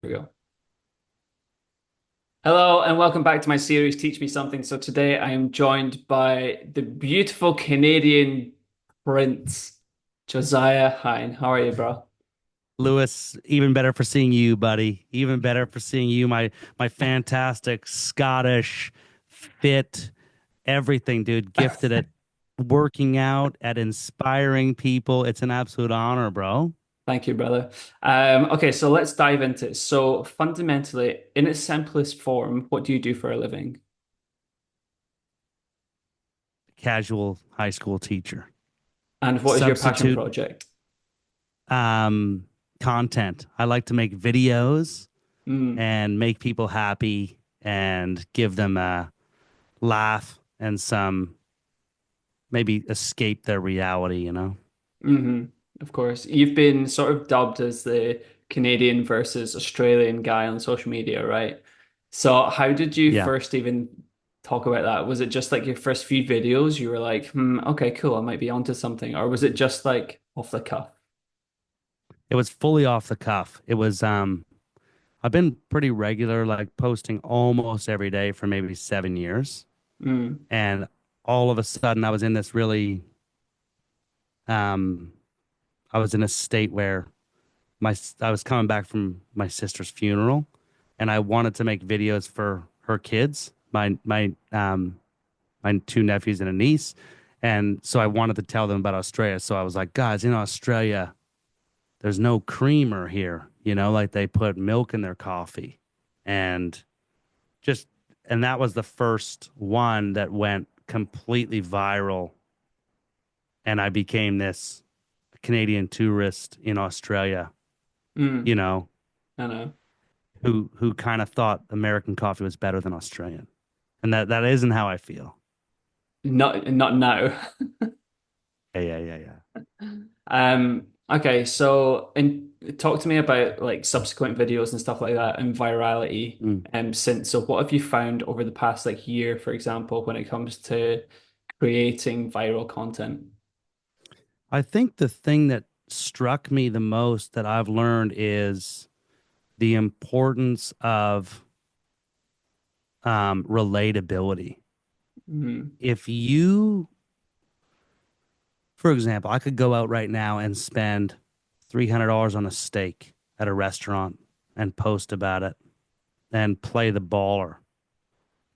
Here we go. Hello and welcome back to my series, Teach Me Something. So today I am joined by the beautiful Canadian Prince, Josiah Hein. How are you, bro? Lewis, even better for seeing you, buddy. Even better for seeing you, my fantastic Scottish, fit, everything, dude. Gifted at working out, at inspiring people. It's an absolute honor, bro. Thank you, brother. Okay, so let's dive into it. So fundamentally, in its simplest form, what do you do for a living? Casual high school teacher. And what is your passion Substitute project? um content. I like to make videos Mm, and make people happy and give them a laugh and some maybe escape their reality. hmm Of course. You've been sort of dubbed as the Canadian versus Australian guy on social media, right? So how did you Yeah. first even talk about that? Was it just like your first few videos? You were like, okay, cool, I might be onto something. Or was it just like off the cuff? It was fully off the cuff. It was I've been pretty regular, like posting almost every day for maybe 7 years. Mm, And all of a sudden I was in this really um I was in a state where I was coming back from my sister's funeral and I wanted to make videos for her kids, my two nephews and a niece. And so I wanted to tell them about Australia. So I was like, guys, in Australia, there's no creamer here, like they put milk in their coffee. And just, and that was the first one that went completely viral. And I became this Canadian tourist in Australia, you mm, know, I know. who kind of thought American coffee was better than Australian. And that isn't how I feel. Not now. Yeah, yeah, yeah, yeah. Okay, so and talk to me about like subsequent videos and stuff like that and virality Mm. since. So what have you found over the past like year, for example, when it comes to creating viral content? I think the thing that struck me the most that I've learned is the importance of relatability. Mm, If you, for example, I could go out right now and spend $300 on a steak at a restaurant and post about it and play the baller.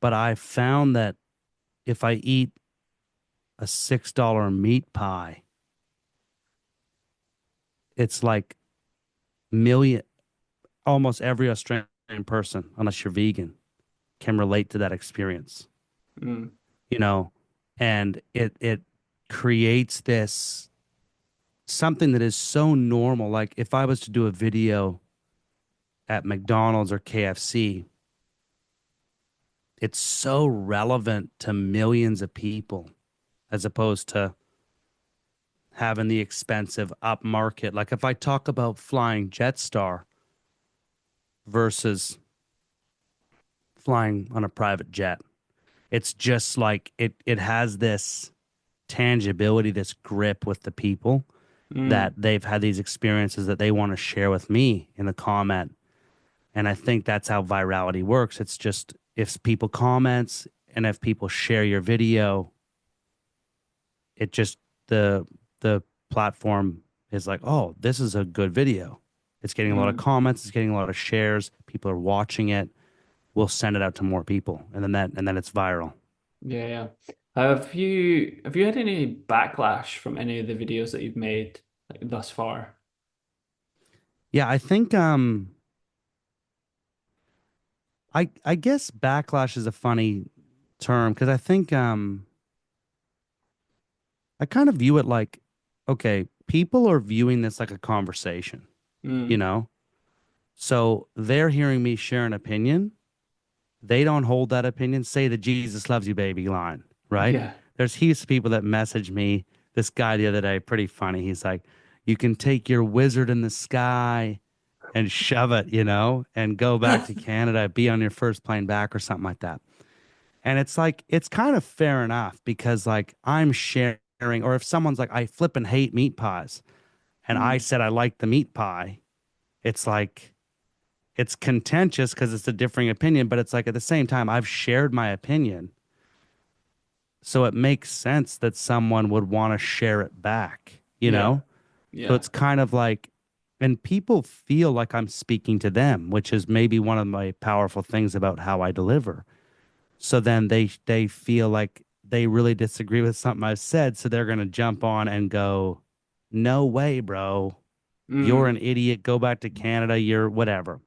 But I found that if I eat a $6 meat pie, it's like million, almost every Australian person, unless you're vegan, can relate to that experience, mm, you know, and it creates this something that is so normal. Like if I was to do a video at McDonald's or KFC, it's so relevant to millions of people as opposed to having the expensive upmarket. Like if I talk about flying Jetstar versus flying on a private jet, it's just like it has this tangibility, this grip with the people that mm. they've had these experiences that they want to share with me in the comment. And I think that's how virality works. It's just if people comments and if people share your video, it just the platform is like, oh, this is a good video. It's getting a lot of Mm. comments, it's getting a lot of shares, people are watching it. We'll send it out to more people. And then it's viral. Yeah, yeah. Have you had any backlash from any of the videos that you've made like, thus far? Yeah, I think I guess backlash is a funny term because I think I kind of view it like, okay, people are viewing this like a conversation, you Mm. know? So they're hearing me share an opinion. They don't hold that opinion, say the Jesus loves you, baby line, right? Yeah. There's heaps of people that message me. This guy the other day, pretty funny. He's like, you can take your wizard in the sky and shove it, and go back to Canada, be on your first plane back or something like that. And it's like, it's kind of fair enough because like I'm sharing, or if someone's like, I flip and hate meat pies, and I Mm. said I like the meat pie, it's like, it's contentious because it's a differing opinion, but it's like at the same time, I've shared my opinion. So it makes sense that someone would want to share it back, you Yeah. know? So Yeah. it's kind of like, and people feel like I'm speaking to them, which is maybe one of my powerful things about how I deliver. So then they feel like they really disagree with something I've said, so they're gonna jump on and go, "No way, bro. You're an Mm. idiot. Go back to Canada. You're whatever."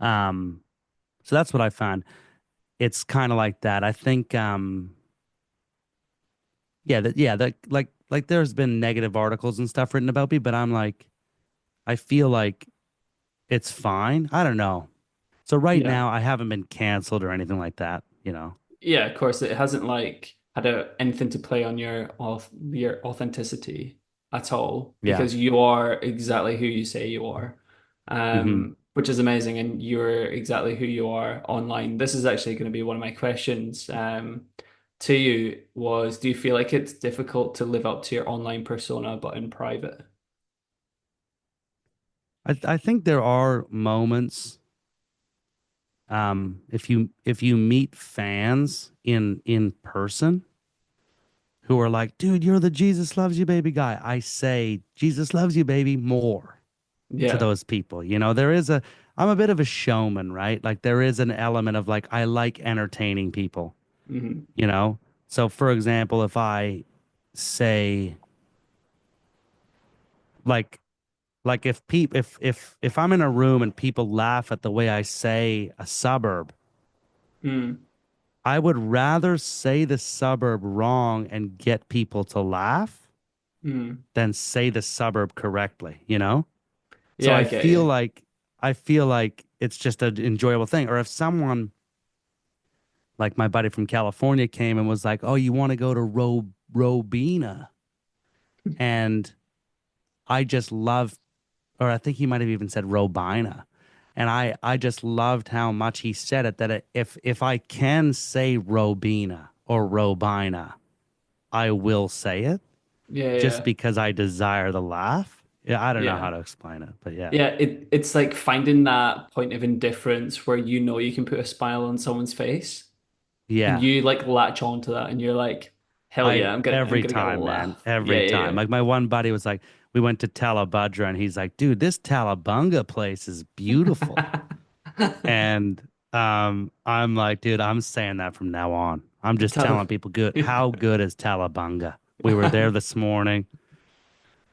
Um, so that's what I found. It's kind of like that. I think that like there's been negative articles and stuff written about me, but I'm like I feel like it's fine. I don't know. So right Yeah. now I haven't been canceled or anything like that, you know. Yeah, of course, it hasn't like had anything to play on your authenticity at all Yeah. because you are exactly who you say you are, Hmm. which is amazing, and you're exactly who you are online. This is actually going to be one of my questions to you was, do you feel like it's difficult to live up to your online persona but in private? I think there are moments if you meet fans in person who are like, dude, you're the Jesus loves you baby guy. I say Jesus loves you baby more to Yeah. those people. You know, I'm a bit of a showman, right? Like there is an element of like I like entertaining people, Hmm. you know? So for example, if I say like if I'm in a room and people laugh at the way I say a suburb, Mm. I would rather say the suburb wrong and get people to laugh Mm. than say the suburb correctly, you know? So Yeah, I get you. I feel like it's just an enjoyable thing. Or if someone like my buddy from California came and was like, "Oh, you want to go to Robina?" and I just love, or I think he might have even said Robina. And I just loved how much he said it that if I can say Robina or Robina, I will say it Yeah, just yeah, because I desire the laugh. Yeah, I don't know how yeah. to explain it, but yeah. Yeah, it's like finding that point of indifference where you know you can put a smile on someone's face and Yeah. you like latch onto that and you're like, hell yeah, I I'm every gonna get a time, man, laugh. Yeah, every time. yeah, Like my one buddy was like, we went to Talabudra and he's like, dude, this Talabunga place is beautiful. yeah. And I'm like, dude, I'm saying that from now on. I'm just Tell telling people good. yeah. How good is Talabunga? We were there this morning.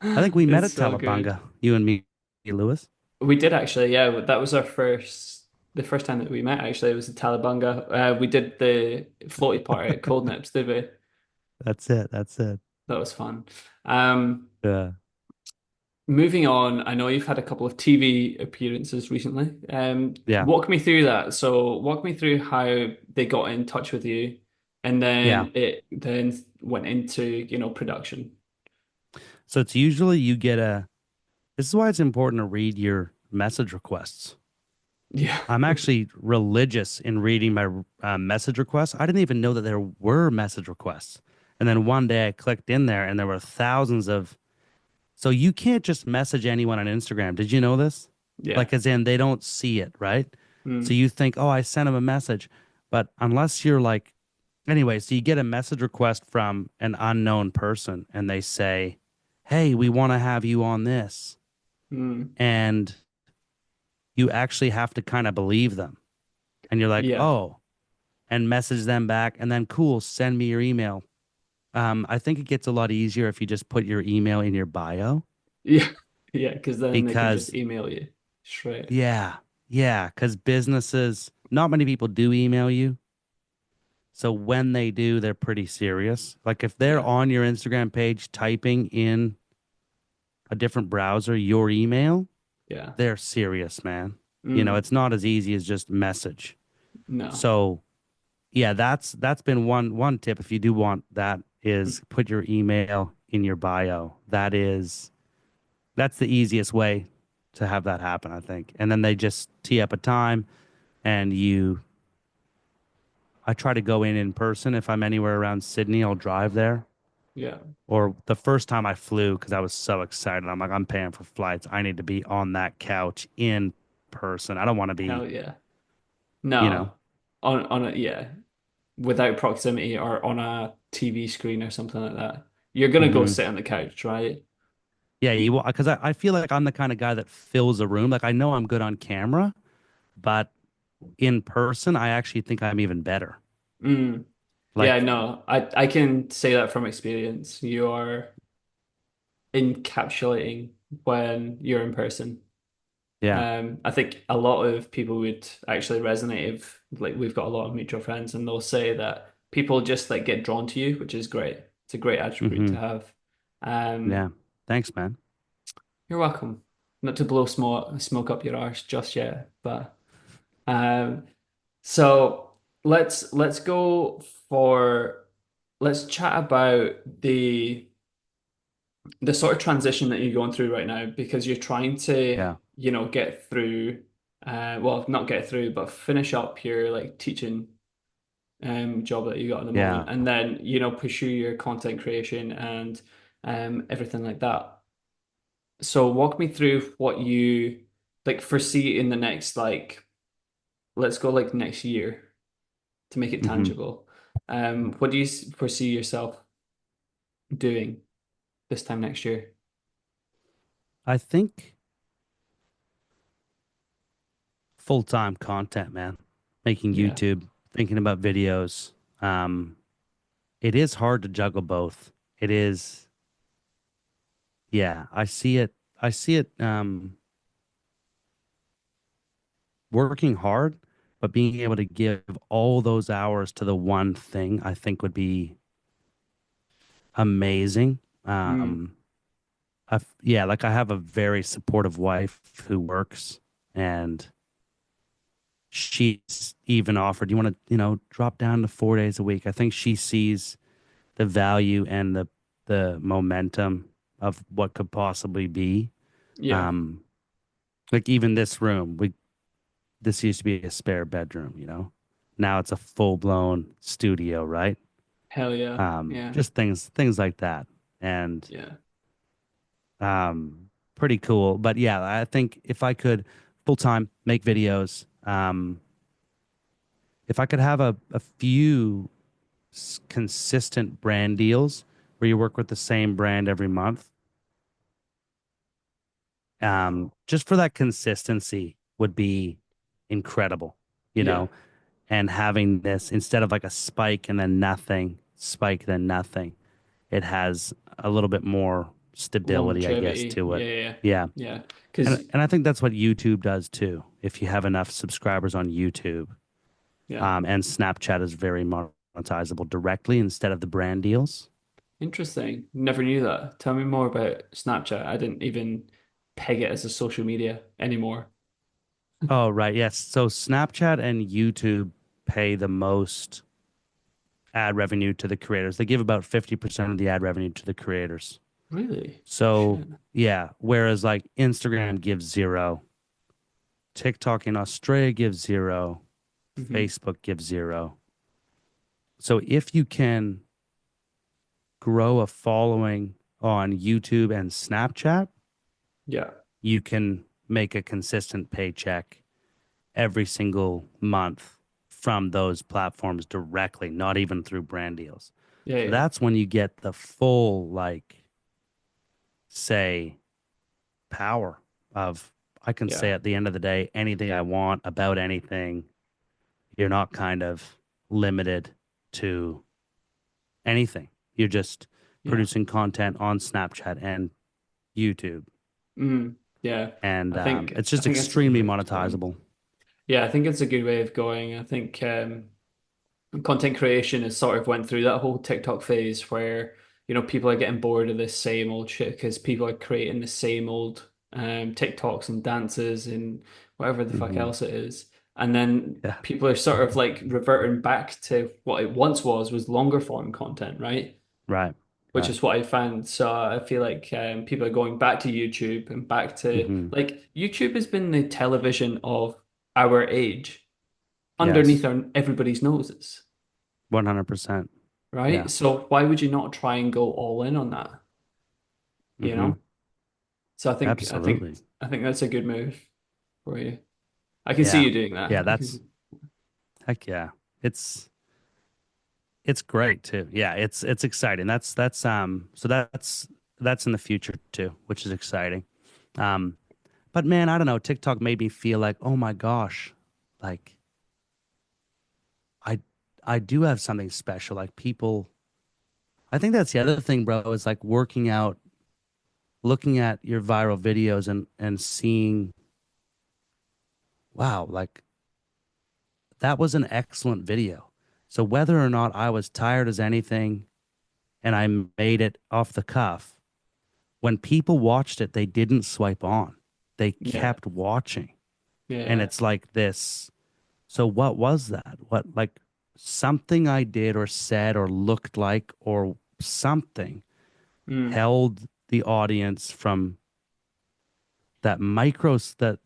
I think we met It's at so good. Talabunga, you and me, Lewis. We did actually, yeah. That was the first time that we met actually. It was in Talabunga. We did the floaty party at Cold Nips, did we? That's it. That's it. That was fun. Um, Yeah. Moving on, I know you've had a couple of TV appearances recently. Yeah. Walk me through that. So walk me through how they got in touch with you, and Yeah. then it then went into, production. So it's usually you get a, this is why it's important to read your message requests. Yeah. I'm actually religious in reading my message requests. I didn't even know that there were message requests. And then one day I clicked in there and there were thousands of, so you can't just message anyone on Instagram. Did you know this? Yeah. Like, as in, they don't see it, right? So Mm. you think, oh, I sent him a message. But unless you're like, anyway, so you get a message request from an unknown person and they say, hey, we want to have you on this. Mm. And you actually have to kind of believe them. And you're like, Yeah. oh, and message them back. And then, cool, send me your email. I think it gets a lot easier if you just put your email in your bio Yeah. Yeah. Because then they can just because email you straight. yeah, yeah, because businesses, not many people do email you. So when they do, they're pretty serious. Like if they're Yeah. on your Instagram page typing in a different browser your email, Yeah. they're serious, man. You know, Mm. it's not as easy as just message. No. So yeah, that's been one tip if you do want that is put your email in your bio. That's the easiest way to have that happen, I think. And then they just tee up a time and I try to go in person. If I'm anywhere around Sydney, I'll drive there. Yeah. Or the first time I flew, because I was so excited, I'm like, I'm paying for flights. I need to be on that couch in person. I don't want to be, Hell yeah. you know. No. On a yeah, without proximity or on a TV screen or something like that. You're gonna go Hmm. sit on the couch, right? Yeah, you because I feel like I'm the kind of guy that fills a room. Like I know I'm good on camera, but in person, I actually think I'm even better. Mm. Yeah, Like, no, I can say that from experience. You are encapsulating when you're in person. yeah. I think a lot of people would actually resonate if like we've got a lot of mutual friends and they'll say that people just like get drawn to you, which is great. It's a great attribute to Hmm. have. Um, Yeah. Thanks, man. you're welcome. Not to blow smoke up your arse just yet, but um, so let's go for let's chat about the sort of transition that you're going through right now because you're trying to, Yeah. get through, well, not get through, but finish up your like teaching job that you got at the moment, Yeah. and then, pursue your content creation and everything like that. So walk me through what you like foresee in the next like let's go like next year to make it Hmm. tangible. What do you foresee yourself doing this time next year? I think full-time content, man. Making Yeah, YouTube, thinking about videos. Um, it is hard to juggle both. It is, yeah, I see it working hard, but being able to give all those hours to the one thing I think would be amazing. mm, Um, yeah, like I have a very supportive wife who works and she's even offered, you want to, drop down to 4 days a week. I think she sees the value and the momentum of what could possibly be. yeah, Um, like even this room, this used to be a spare bedroom, Now it's a full-blown studio, right? hell yeah, yeah, Just things like that. And yeah. pretty cool. But yeah, I think if I could full time make videos, if I could have a few consistent brand deals where you work with the same brand every month, just for that consistency would be incredible, you Yeah, know, and having this instead of like a spike and then nothing, spike then nothing, it has a little bit more stability, I guess, longevity. to Yeah, it. yeah, Yeah. yeah. And Because and I think that's what YouTube does too. If you have enough subscribers on YouTube, yeah, and Snapchat is very monetizable directly instead of the brand deals. interesting. Never knew that. Tell me more about Snapchat. I didn't even peg it as a social media anymore. Oh, right. Yes. So Snapchat and YouTube pay the most ad revenue to the creators. They give about 50% of the ad revenue to the creators. Really? So, Shit. yeah. Whereas like Instagram gives zero, TikTok in Australia gives zero, Hmm. Facebook gives zero. So if you can grow a following on YouTube and Snapchat, Yeah, you can make a consistent paycheck every single month from those platforms directly, not even through brand deals. yeah, So yeah, that's when you get the full, like, say, power of I can say yeah. at the end of the day anything I want about anything. You're not kind of limited to anything. You're just Yeah. producing content on Snapchat and YouTube. Mm, yeah. And it's I just think that's a good extremely way of going. monetizable. Yeah, I think it's a good way of going. I think content creation has sort of went through that whole TikTok phase where, people are getting bored of this same old shit because people are creating the same old TikToks and dances and whatever the fuck Hmm. else it is. And then Yeah. people are sort of like reverting back to what it once was longer form content, right? Right. Which Right. is what I found. So I feel like people are going back to YouTube and back to Hmm. like YouTube has been the television of our age underneath Yes. everybody's noses, 100%. right? Yeah. So why would you not try and go all in on that, you Hmm. know? So I think I think Absolutely. I think that's a good move for you. I can see Yeah. you doing that. Yeah, I can see. that's heck yeah. It's it's great too. Yeah, it's exciting. So that's in the future too, which is exciting. Um but man, I don't know, TikTok made me feel like, "Oh my gosh, like I I do have something special." Like people I think that's the other thing, bro, is like working out, looking at your viral videos and seeing, wow, like that was an excellent video. So whether or not I was tired as anything and I made it off the cuff, when people watched it, they didn't swipe on. They Yeah, kept watching. And yeah, it's like this. So what was that? What, like, something I did or said or looked like or something mm, held the audience from that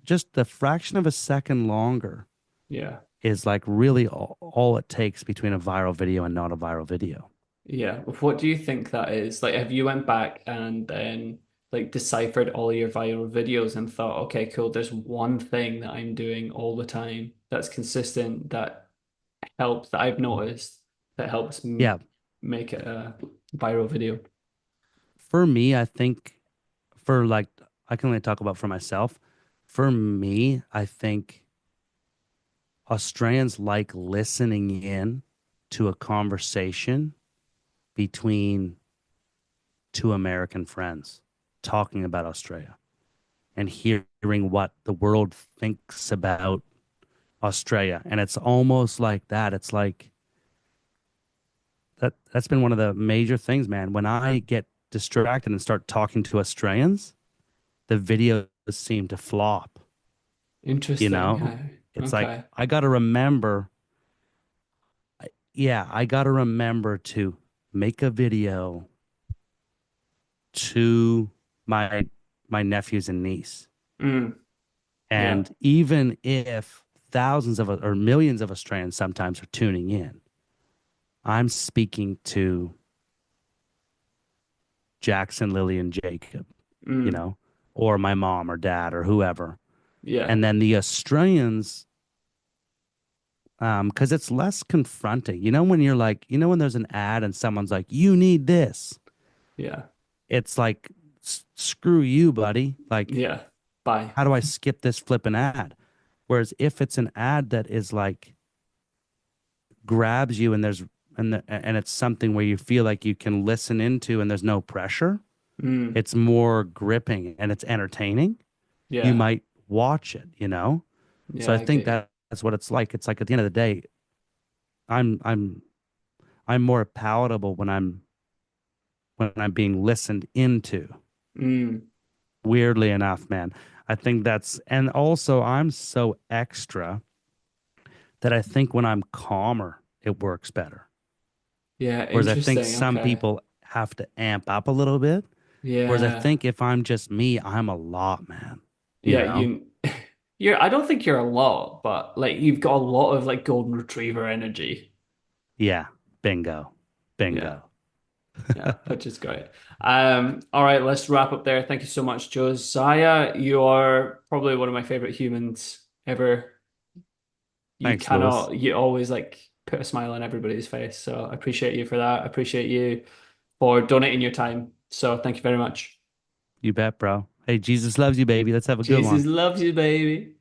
just the fraction of a second longer yeah, is like really all it takes between a viral video and not a viral video. yeah. What do you think that is? Like, have you went back and then like deciphered all your viral videos and thought, okay, cool, there's one thing that I'm doing all the time that's consistent that helps that I've noticed that helps Yeah, make it a viral video. for me, I think for like I can only talk about for myself. For me, I think Australians like listening in to a conversation between two American friends talking about Australia and hearing what the world thinks about Australia. And it's almost like that. It's like that's been one of the major things, man. When I get distracted and start talking to Australians, the videos seem to flop, you Interesting. know? It's like Okay. I got to remember, yeah, I got to remember to make a video to my my nephews and niece. Mm, yeah. And even if thousands of or millions of Australians sometimes are tuning in, I'm speaking to Jackson, Lily, and Jacob, you Mm, know, or my mom or dad or whoever. yeah. And then the Australians, because it's less confronting. You know, when you're like, you know, when there's an ad and someone's like, you need this, Yeah. it's like, screw you, buddy. Like, Yeah. Bye. how do I skip this flipping ad? Whereas if it's an ad that is like, grabs you and and it's something where you feel like you can listen into and there's no pressure, Mm, it's more gripping and it's entertaining, you yeah. might watch it, you know? So Yeah, I I think get you. that's what it's like. It's like at the end of the day, I'm I'm I'm more palatable when I'm being listened into. Mm, Weirdly enough, man. I think that's and also I'm so extra that I think when I'm calmer, it works better. yeah, Whereas I think interesting. some Okay. people have to amp up a little bit. Whereas I Yeah. think if I'm just me, I'm a lot, man. You Yeah, know? I don't think you're a lot, but like you've got a lot of like golden retriever energy. Yeah. Bingo. Yeah. Bingo. Yeah, which is great. All right, let's wrap up there. Thank you so much, Josiah. You are probably one of my favorite humans ever. Thanks, Lewis. You always like put a smile on everybody's face. So I appreciate you for that. I appreciate you for donating your time. So thank you very much. You bet, bro. Hey, Jesus loves you, baby. Let's have a good Jesus one. loves you, baby.